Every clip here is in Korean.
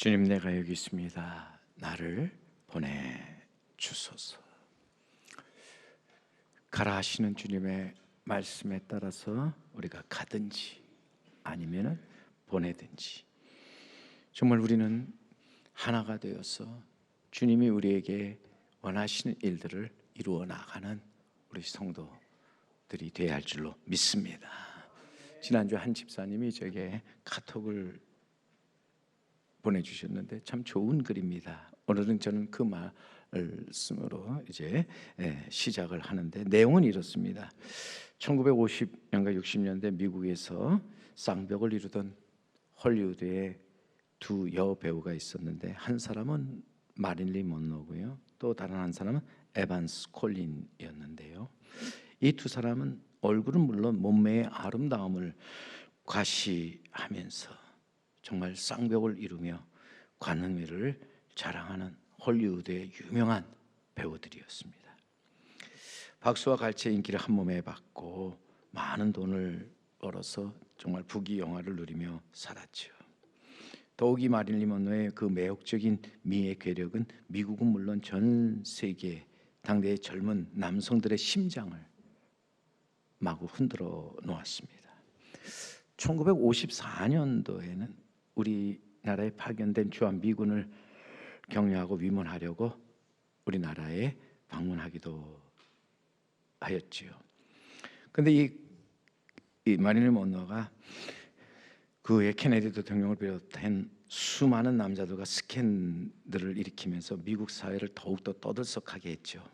주님, 내가 여기 있습니다. 나를 보내주소서. 가라 하시는 주님의 말씀에 따라서 우리가 가든지 아니면 보내든지 정말 우리는 하나가 되어서 주님이 우리에게 원하시는 일들을 이루어 나가는 우리 성도들이 되어야 할 줄로 믿습니다. 지난주 한 집사님이 제게 카톡을 보내주셨는데 참 좋은 글입니다. 오늘은 저는 그 말씀으로 이제 시작을 하는데 내용은 이렇습니다. 1950년과 60년대 미국에서 쌍벽을 이루던 헐리우드에 두 여배우가 있었는데 한 사람은 마릴린 먼로고요, 또 다른 한 사람은 에반스 콜린이었는데요. 이 두 사람은 얼굴은 물론 몸매의 아름다움을 과시하면서 정말 쌍벽을 이루며 관능미를 자랑하는 헐리우드의 유명한 배우들이었습니다. 박수와 갈채 인기를 한 몸에 받고 많은 돈을 벌어서 정말 부귀영화를 누리며 살았죠. 더욱이 마릴린 먼로의 그 매혹적인 미의 괴력은 미국은 물론 전 세계 당대의 젊은 남성들의 심장을 마구 흔들어 놓았습니다. 1954년도에는 우리나라에 파견된 주한미군을 격려하고 위문하려고 우리나라에 방문하기도 하였지요. 그런데 이 마릴린 먼로가 그의 케네디 대통령을 비롯한 수많은 남자들과 스캔들을 일으키면서 미국 사회를 더욱더 떠들썩하게 했죠.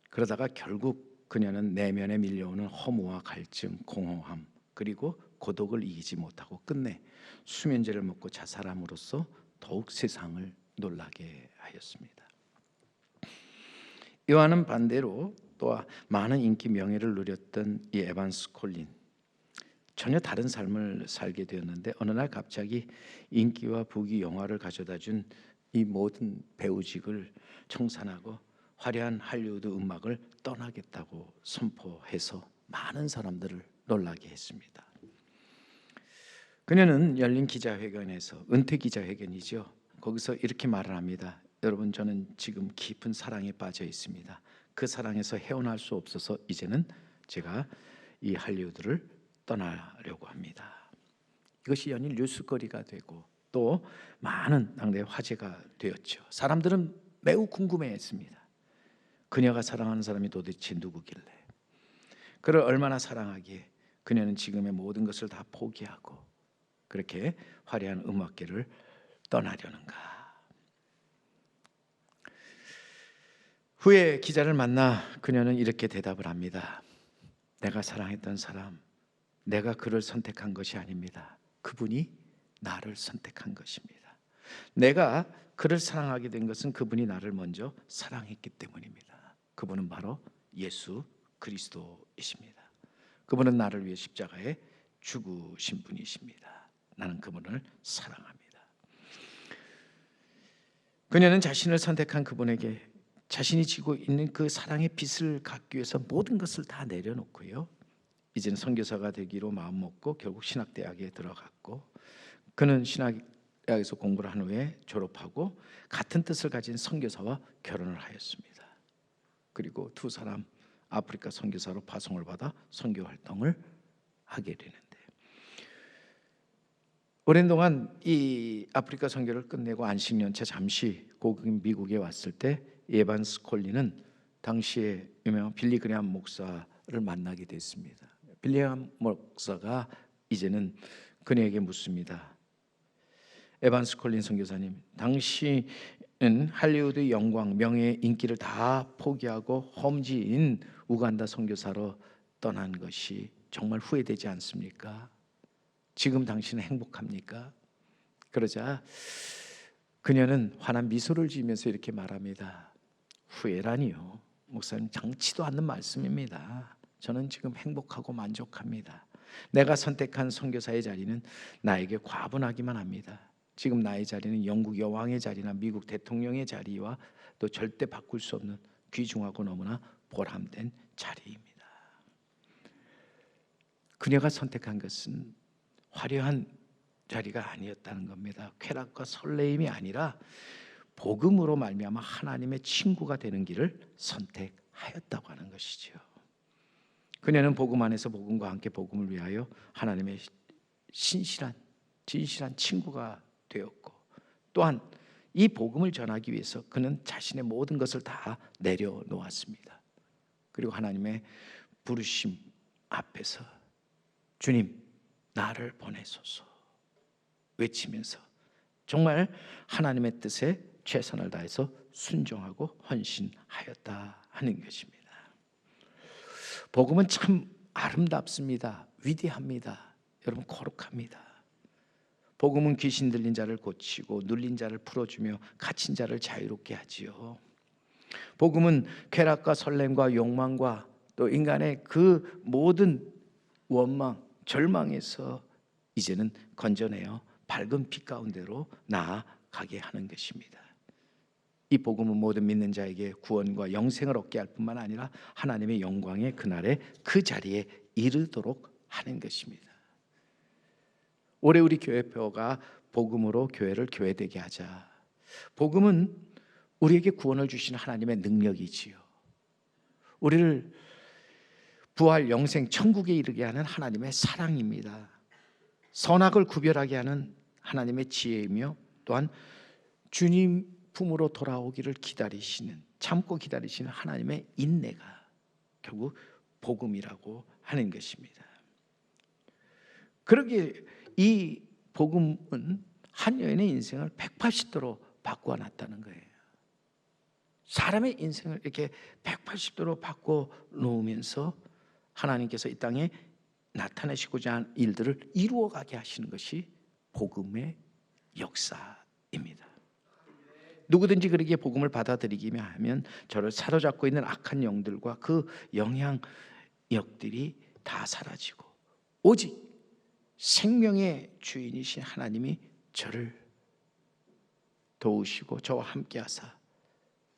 그러다가 결국 그녀는 내면에 밀려오는 허무와 갈증, 공허함 그리고 고독을 이기지 못하고 끝내 수면제를 먹고 자살함으로써 더욱 세상을 놀라게 하였습니다. 이와는 반대로 또 많은 인기 명예를 누렸던 이 에반스 콜린, 전혀 다른 삶을 살게 되었는데 어느 날 갑자기 인기와 부귀 영화를 가져다준 이 모든 배우직을 청산하고 화려한 할리우드 음악을 떠나겠다고 선포해서 많은 사람들을 놀라게 했습니다. 그녀는 열린 기자회견에서, 은퇴 기자회견이죠, 거기서 이렇게 말을 합니다. 여러분, 저는 지금 깊은 사랑에 빠져 있습니다. 그 사랑에서 헤어날 수 없어서 이제는 제가 이 할리우드를 떠나려고 합니다. 이것이 연일 뉴스거리가 되고 또 많은 당대의 화제가 되었죠. 사람들은 매우 궁금해했습니다. 그녀가 사랑하는 사람이 도대체 누구길래, 그를 얼마나 사랑하기에 그녀는 지금의 모든 것을 다 포기하고 그렇게 화려한 음악계를 떠나려는가. 후에 기자를 만나 그녀는 이렇게 대답을 합니다. 내가 사랑했던 사람, 내가 그를 선택한 것이 아닙니다. 그분이 나를 선택한 것입니다. 내가 그를 사랑하게 된 것은 그분이 나를 먼저 사랑했기 때문입니다. 그분은 바로 예수 그리스도이십니다. 그분은 나를 위해 십자가에 죽으신 분이십니다. 나는 그분을 사랑합니다. 그녀는 자신을 선택한 그분에게 자신이 지고 있는 그 사랑의 빛을 갖기 위해서 모든 것을 다 내려놓고요, 이제는 선교사가 되기로 마음먹고 결국 신학대학에 들어갔고, 그는 신학대학에서 공부를 한 후에 졸업하고 같은 뜻을 가진 선교사와 결혼을 하였습니다. 그리고 두 사람 아프리카 선교사로 파송을 받아 선교 활동을 하게 되는데, 오랜 동안 이 아프리카 선교를 끝내고 안식년차 잠시 고국 미국에 왔을 때 에반스 콜린은 당시에 유명한 빌리 그레함 목사를 만나게 됐습니다. 빌리 그레함 목사가 이제는 그녀에게 묻습니다. 에반스 콜린 선교사님, 당신은 할리우드 영광, 명예, 인기를 다 포기하고 험지인 우간다 선교사로 떠난 것이 정말 후회되지 않습니까? 지금 당신은 행복합니까? 그러자 그녀는 환한 미소를 지으면서 이렇게 말합니다. 후회라니요, 목사님, 장치도 않는 말씀입니다. 저는 지금 행복하고 만족합니다. 내가 선택한 선교사의 자리는 나에게 과분하기만 합니다. 지금 나의 자리는 영국 여왕의 자리나 미국 대통령의 자리와 또 절대 바꿀 수 없는 귀중하고 너무나 보람된 자리입니다. 그녀가 선택한 것은 화려한 자리가 아니었다는 겁니다. 쾌락과 설레임이 아니라 복음으로 말미암아 하나님의 친구가 되는 길을 선택하였다고 하는 것이죠. 그녀는 복음 안에서 복음과 함께 복음을 위하여 하나님의 진실한 친구가 되었고, 또한 이 복음을 전하기 위해서 그는 자신의 모든 것을 다 내려놓았습니다. 그리고 하나님의 부르심 앞에서 주님, 나를 보내소서 외치면서 정말 하나님의 뜻에 최선을 다해서 순종하고 헌신하였다 하는 것입니다. 복음은 참 아름답습니다. 위대합니다. 여러분, 거룩합니다. 복음은 귀신 들린 자를 고치고 눌린 자를 풀어주며 갇힌 자를 자유롭게 하지요. 복음은 쾌락과 설렘과 욕망과 또 인간의 그 모든 원망, 절망에서 이제는 건져내어 밝은 빛 가운데로 나아가게 하는 것입니다. 이 복음은 모든 믿는 자에게 구원과 영생을 얻게 할 뿐만 아니라 하나님의 영광의 그날에 그 자리에 이르도록 하는 것입니다. 올해 우리 교회표가 복음으로 교회를 교회되게 하자. 복음은 우리에게 구원을 주시는 하나님의 능력이지요. 우리를 부활, 영생, 천국에 이르게 하는 하나님의 사랑입니다. 선악을 구별하게 하는 하나님의 지혜이며, 또한 주님 품으로 돌아오기를 기다리시는, 참고 기다리시는 하나님의 인내가 결국 복음이라고 하는 것입니다. 그러기에 이 복음은 한 여인의 인생을 180도로 바꾸어 놨다는 거예요. 사람의 인생을 이렇게 180도로 바꿔 놓으면서 하나님께서 이 땅에 나타내시고자 한 일들을 이루어가게 하시는 것이 복음의 역사입니다. 누구든지 그렇게 복음을 받아들이기만 하면 저를 사로잡고 있는 악한 영들과 그 영향력들이 다 사라지고 오직 생명의 주인이신 하나님이 저를 도우시고 저와 함께 하사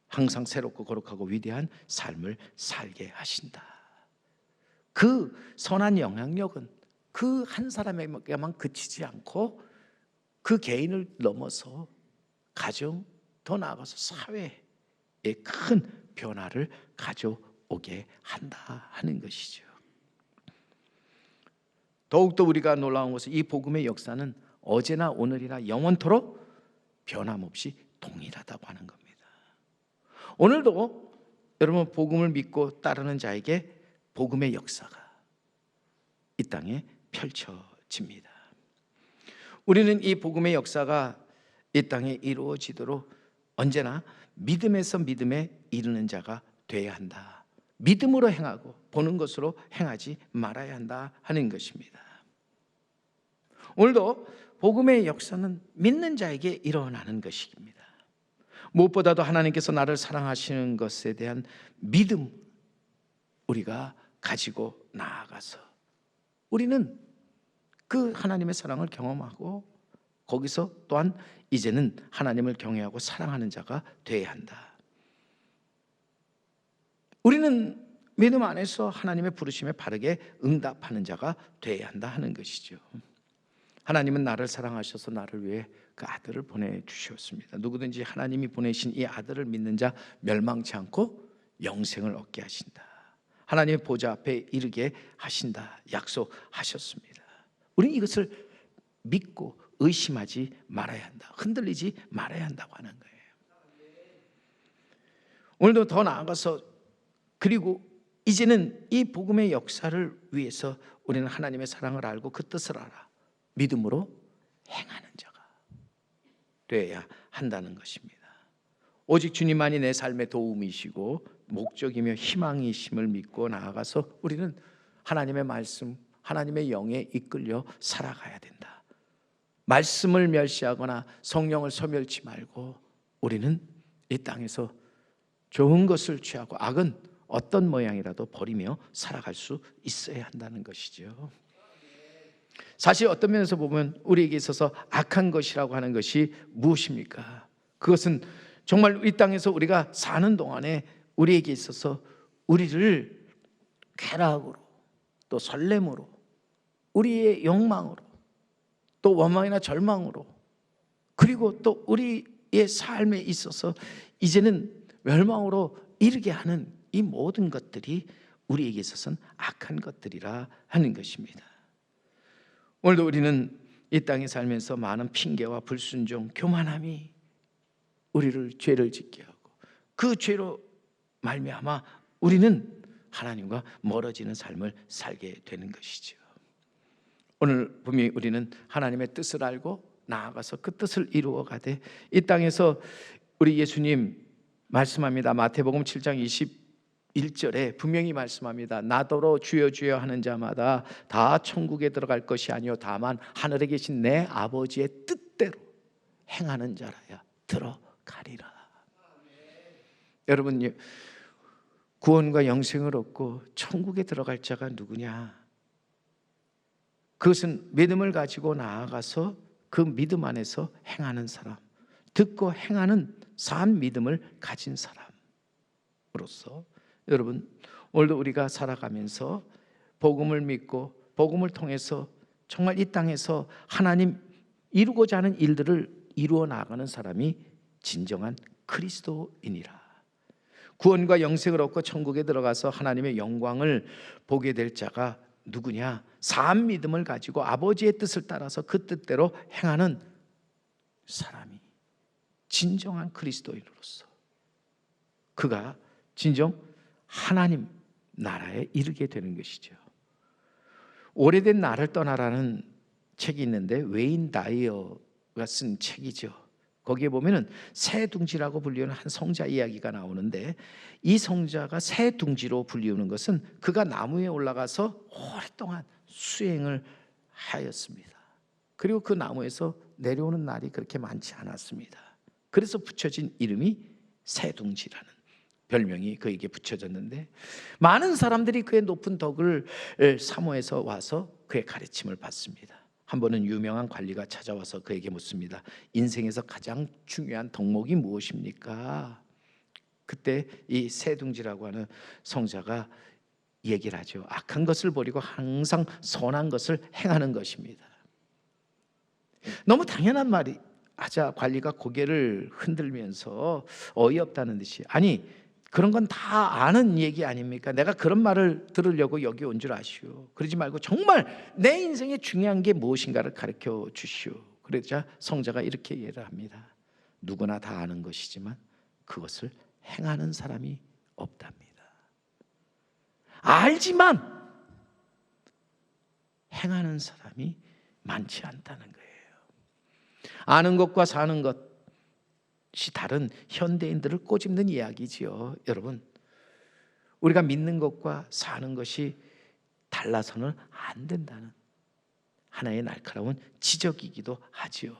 항상 새롭고 거룩하고 위대한 삶을 살게 하신다. 그 선한 영향력은 그 한 사람에게만 그치지 않고 그 개인을 넘어서 가정, 더 나아가서 사회에 큰 변화를 가져오게 한다 하는 것이죠. 더욱더 우리가 놀라운 것은 이 복음의 역사는 어제나 오늘이나 영원토록 변함없이 동일하다고 하는 겁니다. 오늘도 여러분, 복음을 믿고 따르는 자에게 복음의 역사가 이 땅에 펼쳐집니다. 우리는 이 복음의 역사가 이 땅에 이루어지도록 언제나 믿음에서 믿음에 이르는 자가 되어야 한다. 믿음으로 행하고 보는 것으로 행하지 말아야 한다 하는 것입니다. 오늘도 복음의 역사는 믿는 자에게 일어나는 것입니다. 무엇보다도 하나님께서 나를 사랑하시는 것에 대한 믿음, 우리가 가지고 나아가서 우리는 그 하나님의 사랑을 경험하고 거기서 또한 이제는 하나님을 경외하고 사랑하는 자가 되어야 한다. 우리는 믿음 안에서 하나님의 부르심에 바르게 응답하는 자가 되어야 한다 하는 것이죠. 하나님은 나를 사랑하셔서 나를 위해 그 아들을 보내주셨습니다. 누구든지 하나님이 보내신 이 아들을 믿는 자 멸망치 않고 영생을 얻게 하신다. 하나님의 보좌 앞에 이르게 하신다 약속하셨습니다. 우리는 이것을 믿고 의심하지 말아야 한다. 흔들리지 말아야 한다고 하는 거예요. 오늘도 더 나아가서, 그리고 이제는 이 복음의 역사를 위해서 우리는 하나님의 사랑을 알고 그 뜻을 알아 믿음으로 행하는 자가 되어야 한다는 것입니다. 오직 주님만이 내 삶의 도움이시고 목적이며 희망이심을 믿고 나아가서 우리는 하나님의 말씀, 하나님의 영에 이끌려 살아가야 된다. 말씀을 멸시하거나 성령을 소멸치 말고 우리는 이 땅에서 좋은 것을 취하고 악은 어떤 모양이라도 버리며 살아갈 수 있어야 한다는 것이죠. 사실 어떤 면에서 보면 우리에게 있어서 악한 것이라고 하는 것이 무엇입니까? 그것은 정말 이 땅에서 우리가 사는 동안에 우리에게 있어서 우리를 쾌락으로 또 설렘으로 우리의 욕망으로 또 원망이나 절망으로, 그리고 또 우리의 삶에 있어서 이제는 멸망으로 이르게 하는 이 모든 것들이 우리에게 있어서는 악한 것들이라 하는 것입니다. 오늘도 우리는 이 땅에 살면서 많은 핑계와 불순종, 교만함이 우리를 죄를 짓게 하고, 그 죄로 말미암아 우리는 하나님과 멀어지는 삶을 살게 되는 것이죠. 오늘 분명히 우리는 하나님의 뜻을 알고 나아가서 그 뜻을 이루어가되, 이 땅에서 우리 예수님 말씀합니다. 마태복음 7장 21절에 분명히 말씀합니다. 나더러 주여 주여 하는 자마다 다 천국에 들어갈 것이 아니요 다만 하늘에 계신 내 아버지의 뜻대로 행하는 자라야 들어가리라. 여러분, 구원과 영생을 얻고 천국에 들어갈 자가 누구냐? 그것은 믿음을 가지고 나아가서 그 믿음 안에서 행하는 사람, 듣고 행하는 산 믿음을 가진 사람으로서, 여러분, 오늘도 우리가 살아가면서 복음을 믿고 복음을 통해서 정말 이 땅에서 하나님 이루고자 하는 일들을 이루어 나가는 사람이 진정한 그리스도인이라. 구원과 영생을 얻고 천국에 들어가서 하나님의 영광을 보게 될 자가 누구냐? 산 믿음을 가지고 아버지의 뜻을 따라서 그 뜻대로 행하는 사람이 진정한 그리스도인으로서 그가 진정 하나님 나라에 이르게 되는 것이죠. 오래된 나를 떠나라는 책이 있는데 웨인 다이어가 쓴 책이죠. 거기에 보면은 새 둥지라고 불리우는 한 성자 이야기가 나오는데, 이 성자가 새 둥지로 불리우는 것은 그가 나무에 올라가서 오랫동안 수행을 하였습니다. 그리고 그 나무에서 내려오는 날이 그렇게 많지 않았습니다. 그래서 붙여진 이름이 새 둥지라는 별명이 그에게 붙여졌는데, 많은 사람들이 그의 높은 덕을 사모해서 와서 그의 가르침을 받습니다. 한 번은 유명한 관리가 찾아와서 그에게 묻습니다. 인생에서 가장 중요한 덕목이 무엇입니까? 그때 이 새둥지라고 하는 성자가 얘기를 하죠. 악한 것을 버리고 항상 선한 것을 행하는 것입니다. 너무 당연한 말이 하자 관리가 고개를 흔들면서 어이없다는 듯이, 아니 그런 건 다 아는 얘기 아닙니까? 내가 그런 말을 들으려고 여기 온 줄 아시오. 그러지 말고 정말 내 인생에 중요한 게 무엇인가를 가르쳐 주시오. 그러자 성자가 이렇게 이해를 합니다. 누구나 다 아는 것이지만 그것을 행하는 사람이 없답니다. 알지만 행하는 사람이 많지 않다는 거예요. 아는 것과 사는 것이 다른 현대인들을 꼬집는 이야기지요. 여러분, 우리가 믿는 것과 사는 것이 달라서는 안 된다는 하나의 날카로운 지적이기도 하지요.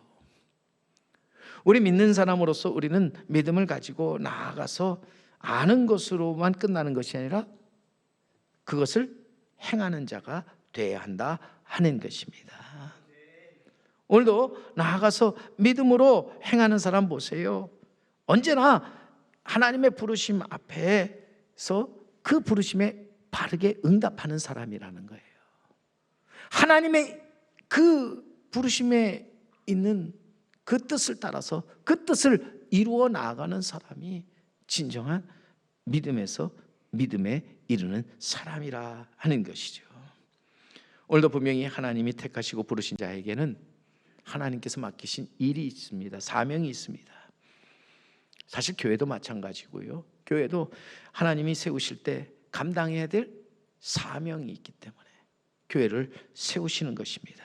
우리 믿는 사람으로서 우리는 믿음을 가지고 나아가서 아는 것으로만 끝나는 것이 아니라 그것을 행하는 자가 되어야 한다 하는 것입니다. 오늘도 나아가서 믿음으로 행하는 사람 보세요. 언제나 하나님의 부르심 앞에서 그 부르심에 바르게 응답하는 사람이라는 거예요. 하나님의 그 부르심에 있는 그 뜻을 따라서 그 뜻을 이루어 나아가는 사람이 진정한 믿음에서 믿음에 이르는 사람이라 하는 것이죠. 오늘도 분명히 하나님이 택하시고 부르신 자에게는 하나님께서 맡기신 일이 있습니다. 사명이 있습니다. 사실 교회도 마찬가지고요. 교회도 하나님이 세우실 때 감당해야 될 사명이 있기 때문에 교회를 세우시는 것입니다.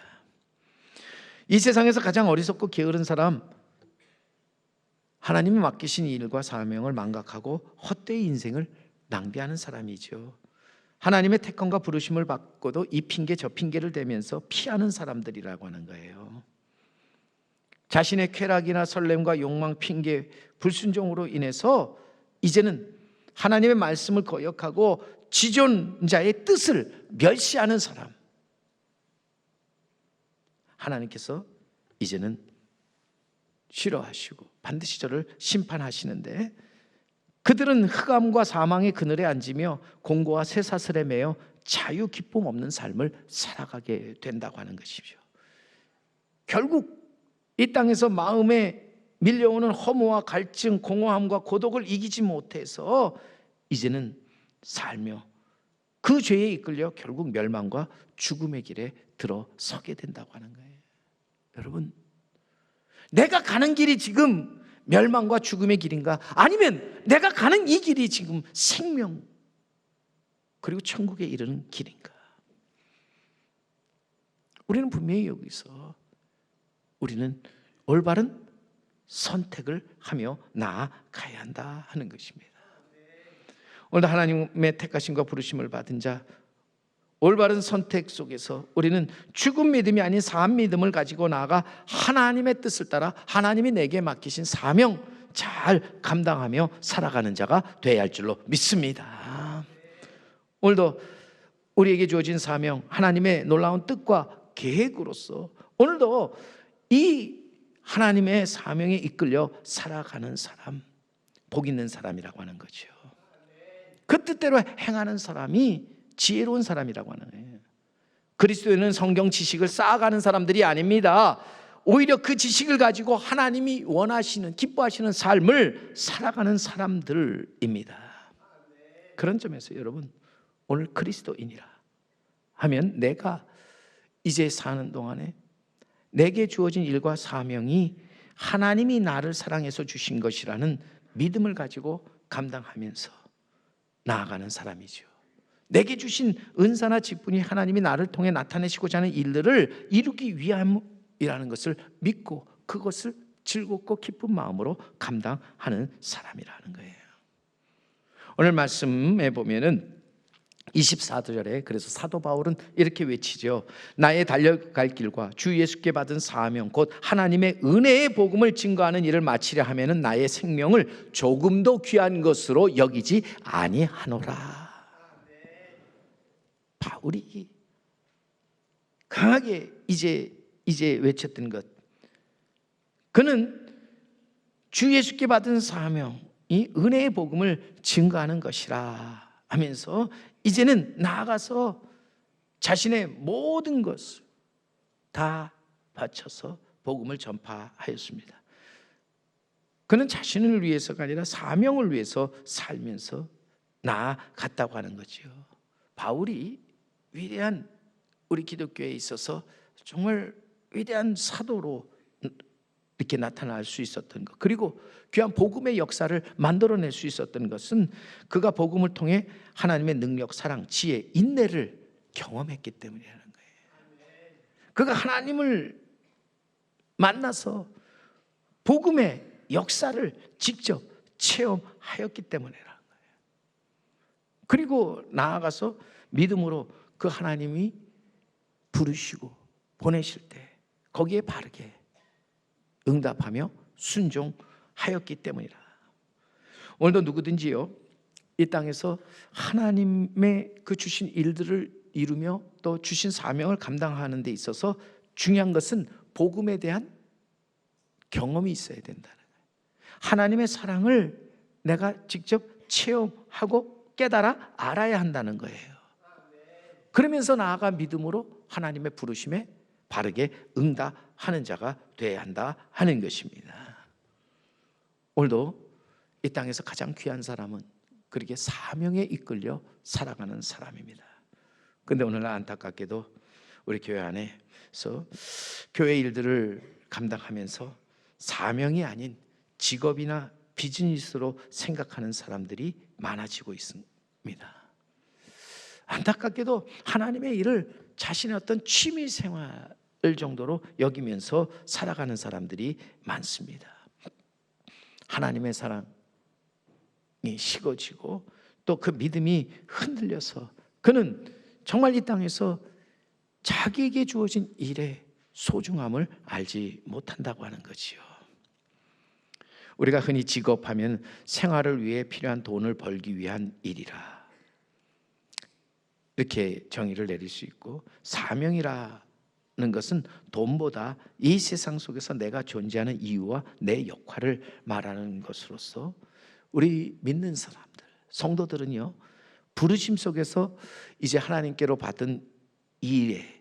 이 세상에서 가장 어리석고 게으른 사람, 하나님이 맡기신 일과 사명을 망각하고 헛되이 인생을 낭비하는 사람이죠. 하나님의 택함과 부르심을 받고도 이 핑계 저 핑계를 대면서 피하는 사람들이라고 하는 거예요. 자신의 쾌락이나 설렘과 욕망, 핑계, 불순종으로 인해서 이제는 하나님의 말씀을 거역하고 지존자의 뜻을 멸시하는 사람, 하나님께서 이제는 싫어하시고 반드시 저를 심판하시는데, 그들은 흑암과 사망의 그늘에 앉으며 공고와 쇠사슬에 매여 자유 기쁨 없는 삶을 살아가게 된다고 하는 것이죠. 결국 이 땅에서 마음에 밀려오는 허무와 갈증, 공허함과 고독을 이기지 못해서 이제는 살며 그 죄에 이끌려 결국 멸망과 죽음의 길에 들어서게 된다고 하는 거예요. 여러분, 내가 가는 길이 지금 멸망과 죽음의 길인가? 아니면 내가 가는 이 길이 지금 생명 그리고 천국에 이르는 길인가? 우리는 분명히 여기서 우리는 올바른 선택을 하며 나아가야 한다 하는 것입니다. 오늘도 하나님의 택하심과 부르심을 받은 자, 올바른 선택 속에서 우리는 죽은 믿음이 아닌 산 믿음을 가지고 나아가 하나님의 뜻을 따라 하나님이 내게 맡기신 사명 잘 감당하며 살아가는 자가 되어야 할 줄로 믿습니다. 오늘도 우리에게 주어진 사명, 하나님의 놀라운 뜻과 계획으로서 오늘도 이 하나님의 사명에 이끌려 살아가는 사람, 복 있는 사람이라고 하는 거죠. 그 뜻대로 행하는 사람이 지혜로운 사람이라고 하는 거예요. 그리스도인은 성경 지식을 쌓아가는 사람들이 아닙니다. 오히려 그 지식을 가지고 하나님이 원하시는, 기뻐하시는 삶을 살아가는 사람들입니다. 그런 점에서 여러분, 오늘 그리스도인이라 하면 내가 이제 사는 동안에 내게 주어진 일과 사명이 하나님이 나를 사랑해서 주신 것이라는 믿음을 가지고 감당하면서 나아가는 사람이죠. 내게 주신 은사나 직분이 하나님이 나를 통해 나타내시고자 하는 일들을 이루기 위함이라는 것을 믿고 그것을 즐겁고 기쁜 마음으로 감당하는 사람이라는 거예요. 오늘 말씀에 보면은 24절에 그래서 사도 바울은 이렇게 외치죠. 나의 달려갈 길과 주 예수께 받은 사명 곧 하나님의 은혜의 복음을 증거하는 일을 마치려 하면은 나의 생명을 조금도 귀한 것으로 여기지 아니하노라. 바울이 강하게 이제 외쳤던 것, 그는 주 예수께 받은 사명이 은혜의 복음을 증거하는 것이라 하면서 이제는 나아가서 자신의 모든 것을 다 바쳐서 복음을 전파하였습니다. 그는 자신을 위해서가 아니라 사명을 위해서 살면서 나아갔다고 하는 거죠. 바울이 위대한 우리 기독교에 있어서 정말 위대한 사도로 이렇게 나타날 수 있었던 것, 그리고 귀한 복음의 역사를 만들어낼 수 있었던 것은 그가 복음을 통해 하나님의 능력, 사랑, 지혜, 인내를 경험했기 때문이라는 거예요. 그가 하나님을 만나서 복음의 역사를 직접 체험하였기 때문이라는 거예요. 그리고 나아가서 믿음으로 그 하나님이 부르시고 보내실 때 거기에 바르게 응답하며 순종하였기 때문이라. 오늘도 누구든지요, 이 땅에서 하나님의 그 주신 일들을 이루며 또 주신 사명을 감당하는 데 있어서 중요한 것은 복음에 대한 경험이 있어야 된다는 거예요. 하나님의 사랑을 내가 직접 체험하고 깨달아 알아야 한다는 거예요. 그러면서 나아가 믿음으로 하나님의 부르심에 바르게 응답하는 자가 되어야 한다 하는 것입니다. 오늘도 이 땅에서 가장 귀한 사람은 그렇게 사명에 이끌려 살아가는 사람입니다. 그런데 오늘날 안타깝게도 우리 교회 안에서 교회 일들을 감당하면서 사명이 아닌 직업이나 비즈니스로 생각하는 사람들이 많아지고 있습니다. 안타깝게도 하나님의 일을 자신의 어떤 취미 생활 정도로 여기면서 살아가는 사람들이 많습니다. 하나님의 사랑이 식어지고 또 그 믿음이 흔들려서 그는 정말 이 땅에서 자기에게 주어진 일의 소중함을 알지 못한다고 하는 거지요. 우리가 흔히 직업하면 생활을 위해 필요한 돈을 벌기 위한 일이라 이렇게 정의를 내릴 수 있고, 사명이라는 것은 돈보다 이 세상 속에서 내가 존재하는 이유와 내 역할을 말하는 것으로서 우리 믿는 사람들, 성도들은요, 부르심 속에서 이제 하나님께로 받은 일에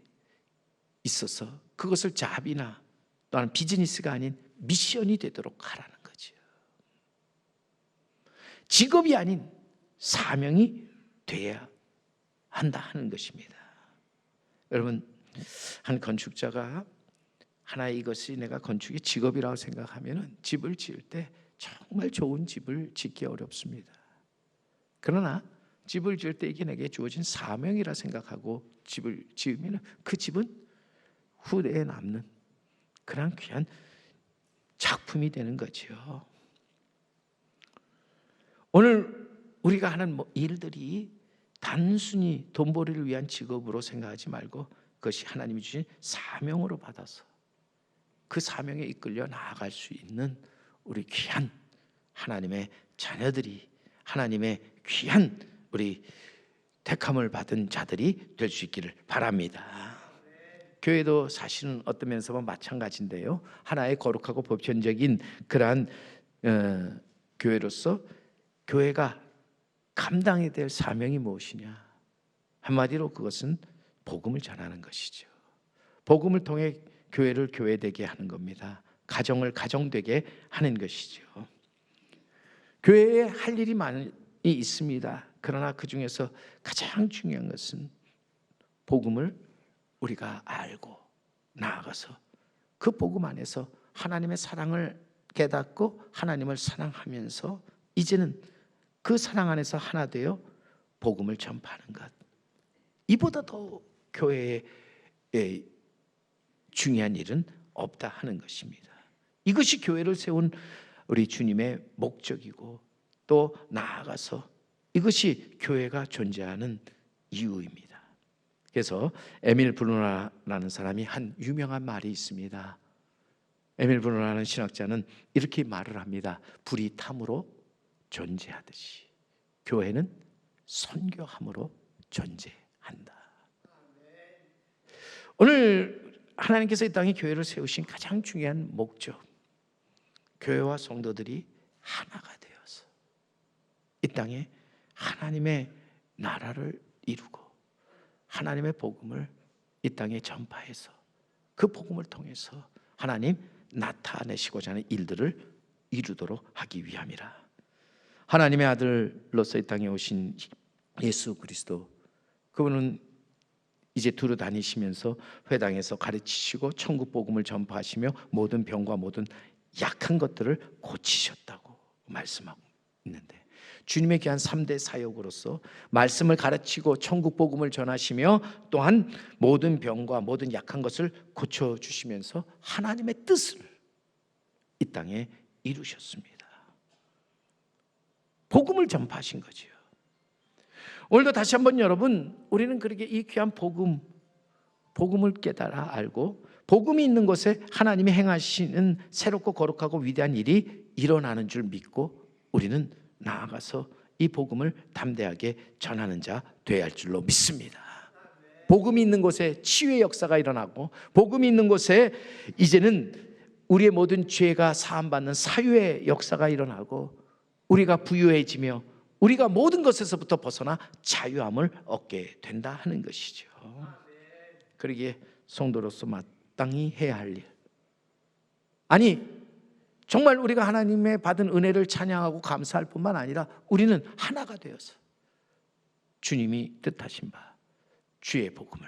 있어서 그것을 자비나 또한 비즈니스가 아닌 미션이 되도록 하라는 거죠. 직업이 아닌 사명이 돼야 한다 하는 것입니다. 여러분, 한 건축자가 하나의 이것이 내가 건축의 직업이라고 생각하면 집을 지을 때 정말 좋은 집을 짓기 어렵습니다. 그러나 집을 지을 때 이게 내게 주어진 사명이라 생각하고 집을 지으면 그 집은 후대에 남는 그런 귀한 작품이 되는 거죠. 오늘 우리가 하는 일들이 단순히 돈벌이를 위한 직업으로 생각하지 말고 그것이 하나님이 주신 사명으로 받아서 그 사명에 이끌려 나아갈 수 있는 우리 귀한 하나님의 자녀들이, 하나님의 귀한 우리 택함을 받은 자들이 될 수 있기를 바랍니다. 교회도 사실은 어떤 면에서 마찬가지인데요, 하나의 거룩하고 보편적인 그러한 교회로서 교회가 감당해야 될 사명이 무엇이냐? 한마디로 그것은 복음을 전하는 것이죠. 복음을 통해 교회를 교회되게 하는 겁니다. 가정을 가정되게 하는 것이죠. 교회에 할 일이 많이 있습니다. 그러나 그 중에서 가장 중요한 것은 복음을 우리가 알고 나아가서 그 복음 안에서 하나님의 사랑을 깨닫고 하나님을 사랑하면서 이제는 그 사랑 안에서 하나 되어 복음을 전파하는 것, 이보다 더 교회에 중요한 일은 없다 하는 것입니다. 이것이 교회를 세운 우리 주님의 목적이고 또 나아가서 이것이 교회가 존재하는 이유입니다. 그래서 에밀 브루너라는 사람이 한 유명한 말이 있습니다. 에밀 브루너라는 신학자는 이렇게 말을 합니다. 불이 탐으로 존재하듯이 교회는 선교함으로 존재한다. 오늘 하나님께서 이 땅에 교회를 세우신 가장 중요한 목적, 교회와 성도들이 하나가 되어서 이 땅에 하나님의 나라를 이루고 하나님의 복음을 이 땅에 전파해서 그 복음을 통해서 하나님 나타내시고자 하는 일들을 이루도록 하기 위함이라. 하나님의 아들로서 이 땅에 오신 예수 그리스도, 그분은 이제 두루 다니시면서 회당에서 가르치시고 천국 복음을 전파하시며 모든 병과 모든 약한 것들을 고치셨다고 말씀하고 있는데, 주님의 귀한 3대 사역으로서 말씀을 가르치고 천국 복음을 전하시며 또한 모든 병과 모든 약한 것을 고쳐주시면서 하나님의 뜻을 이 땅에 이루셨습니다. 복음을 전파하신 거죠. 오늘도 다시 한번 여러분, 우리는 그렇게 이 귀한 복음을 깨달아 알고 복음이 있는 곳에 하나님이 행하시는 새롭고 거룩하고 위대한 일이 일어나는 줄 믿고 우리는 나아가서 이 복음을 담대하게 전하는 자 되어야 할 줄로 믿습니다. 복음이 있는 곳에 치유의 역사가 일어나고 복음이 있는 곳에 이제는 우리의 모든 죄가 사함받는 사유의 역사가 일어나고 우리가 부유해지며 우리가 모든 것에서부터 벗어나 자유함을 얻게 된다 하는 것이죠. 그러기에 성도로서 마땅히 해야 할 일, 아니 정말 우리가 하나님의 받은 은혜를 찬양하고 감사할 뿐만 아니라 우리는 하나가 되어서 주님이 뜻하신 바 주의 복음을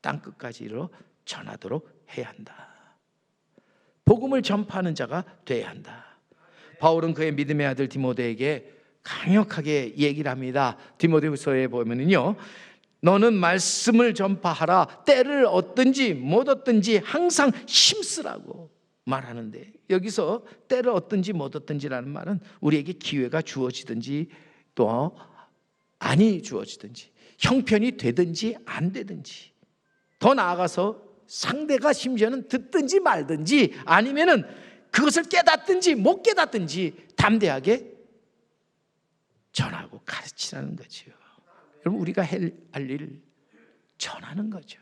땅끝까지 이르러 전하도록 해야 한다. 복음을 전파하는 자가 돼야 한다. 바울은 그의 믿음의 아들 디모데에게 강력하게 얘기를 합니다. 디모데후서에 보면은요, 너는 말씀을 전파하라. 때를 얻든지 못 얻든지 항상 힘쓰라고 말하는데, 여기서 때를 얻든지 못 얻든지라는 말은 우리에게 기회가 주어지든지 또 아니 주어지든지 형편이 되든지 안 되든지, 더 나아가서 상대가 심지어는 듣든지 말든지 아니면은 그것을 깨닫든지 못 깨닫든지 담대하게 전하고 가르치라는 거죠. 여러분, 우리가 할 일 전하는 거죠.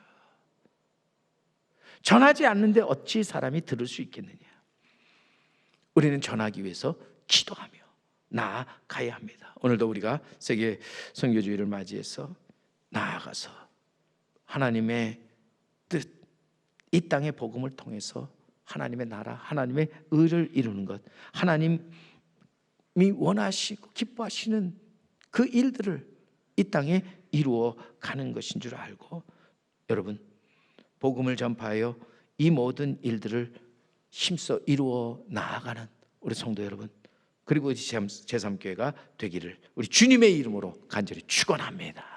전하지 않는데 어찌 사람이 들을 수 있겠느냐. 우리는 전하기 위해서 기도하며 나아가야 합니다. 오늘도 우리가 세계 선교주의를 맞이해서 나아가서 하나님의 뜻, 이 땅의 복음을 통해서 하나님의 나라, 하나님의 의를 이루는 것, 하나님이 원하시고 기뻐하시는 그 일들을 이 땅에 이루어 가는 것인 줄 알고, 여러분 복음을 전파하여 이 모든 일들을 힘써 이루어 나아가는 우리 성도 여러분, 그리고 제3교회가 되기를 우리 주님의 이름으로 간절히 축원합니다.